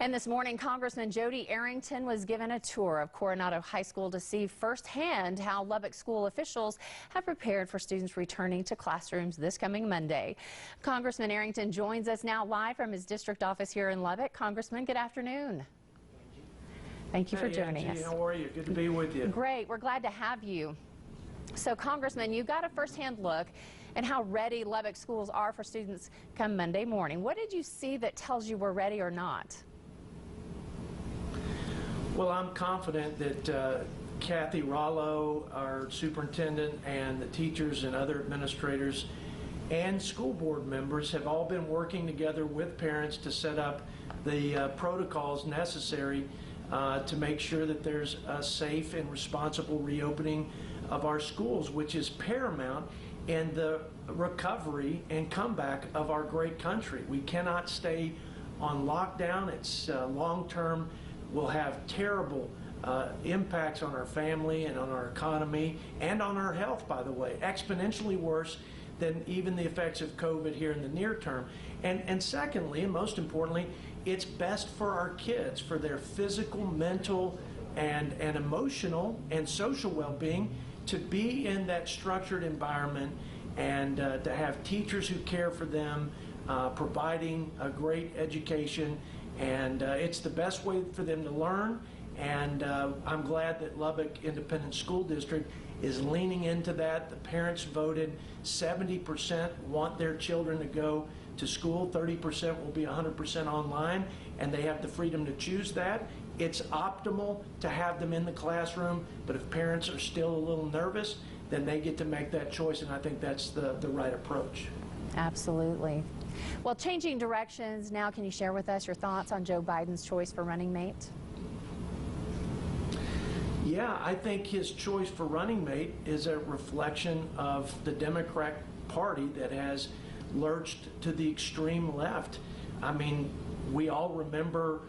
And this morning, Congressman Jodey Arrington was given a tour of Coronado High School to see firsthand how Lubbock school officials have prepared for students returning to classrooms this coming Monday. Congressman Arrington joins us now live from his district office here in Lubbock. Congressman, good afternoon. Thank you for joining us. How are you? Good to be with you. Great. We're glad to have you. So, Congressman, you got a firsthand look at how ready Lubbock schools are for students come Monday morning. What did you see that tells you we're ready or not? Well, I'm confident that Kathy Rollo, our superintendent, and the teachers and other administrators and school board members have all been working together with parents to set up the protocols necessary to make sure that there's a safe and responsible reopening of our schools, which is paramount in the recovery and comeback of our great country. We cannot stay on lockdown. It's long-term, will have terrible impacts on our family and on our economy and on our health, by the way, exponentially worse than even the effects of COVID here in the near term. And secondly, and most importantly, it's best for our kids, for their physical, mental, and emotional and social well-being, to be in that structured environment and to have teachers who care for them, providing a great education, and it's the best way for them to learn. And I'm glad that Lubbock Independent School District is leaning into that. The parents voted 70% want their children to go to school, 30% will be 100% online, and they have the freedom to choose that. It's optimal to have them in the classroom, but if parents are still a little nervous, then they get to make that choice, and I think that's the right approach. Absolutely. Well, changing directions now, can you share with us your thoughts on Joe Biden's choice for running mate? Yeah, I think his choice for running mate is a reflection of the Democrat Party that has lurched to the extreme left. I mean, we all remember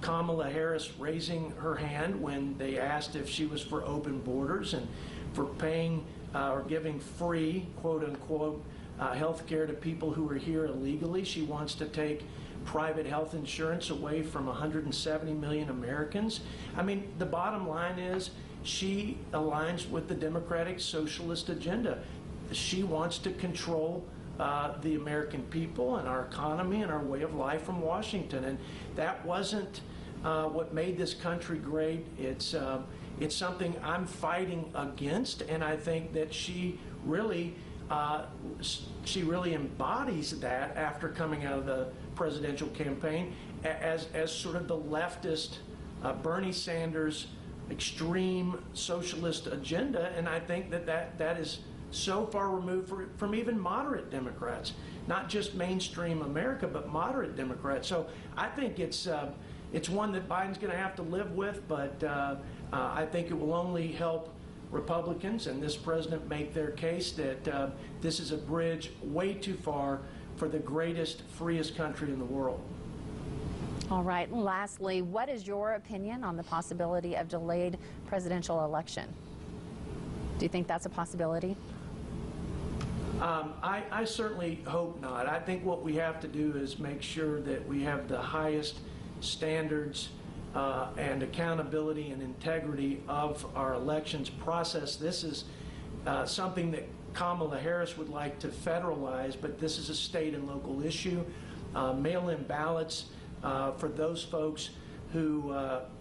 Kamala Harris raising her hand when they asked if she was for open borders and for paying or giving free, quote unquote, health care to people who are here illegally. She wants to take private health insurance away from 170 million Americans. I mean, the bottom line is she aligns with the Democratic Socialist agenda. She wants to control the American people and our economy and our way of life from Washington, and that wasn't what made this country great. It's something I'm fighting against, and I think that she really embodies that after coming out of the presidential campaign as sort of the leftist Bernie Sanders extreme socialist agenda, and I think that is so far removed from even moderate Democrats, not just mainstream America, but moderate Democrats. So I think it's one that Biden's going to have to live with, but I think it will only help Republicans and this president make their case that this is a bridge way too far for the greatest, freest country in the world. All right, and lastly, what is your opinion on the possibility of delayed presidential election? Do you think that's a possibility? I certainly hope not. I think what we have to do is make sure that we have the highest standards and accountability and integrity of our elections process. This is something that Kamala Harris would like to federalize, but this is a state and local issue. Mail-in ballots for those folks who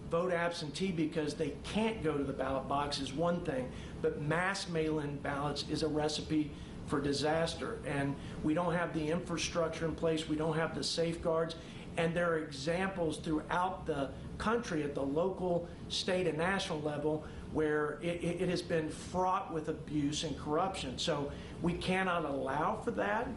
vote absentee because they can't go to the ballot box is one thing, but mass mail-in ballots is a recipe for disaster, and we don't have the infrastructure in place, we don't have the safeguards, and there are examples throughout the country at the local, state, and national level where it has been fraught with abuse and corruption. So we cannot allow for that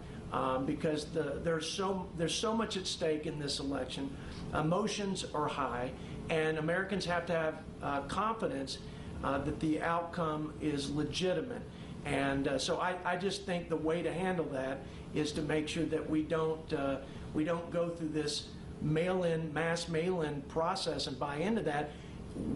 because there's so much at stake in this election. Emotions are high, and Americans have to have confidence that the outcome is legitimate. And so I just think the way to handle that is to make sure that we don't go through this mass mail-in process and buy into that.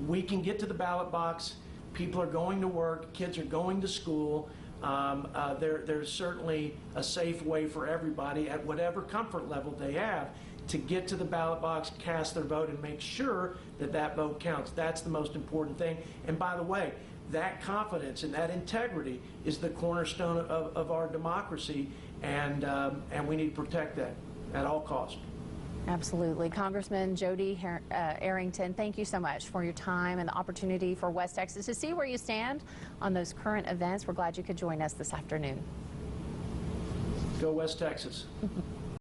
We can get to the ballot box. People are going to work. Kids are going to school. There's certainly a safe way for everybody at whatever comfort level they have to get to the ballot box, cast their vote, and make sure that that vote counts. That's the most important thing. And by the way, that confidence and that integrity is the cornerstone of our democracy, and we need to protect that at all costs. Absolutely. Congressman Jodey Arrington, thank you so much for your time and the opportunity for West Texas to see where you stand on those current events. We're glad you could join us this afternoon. Go West Texas.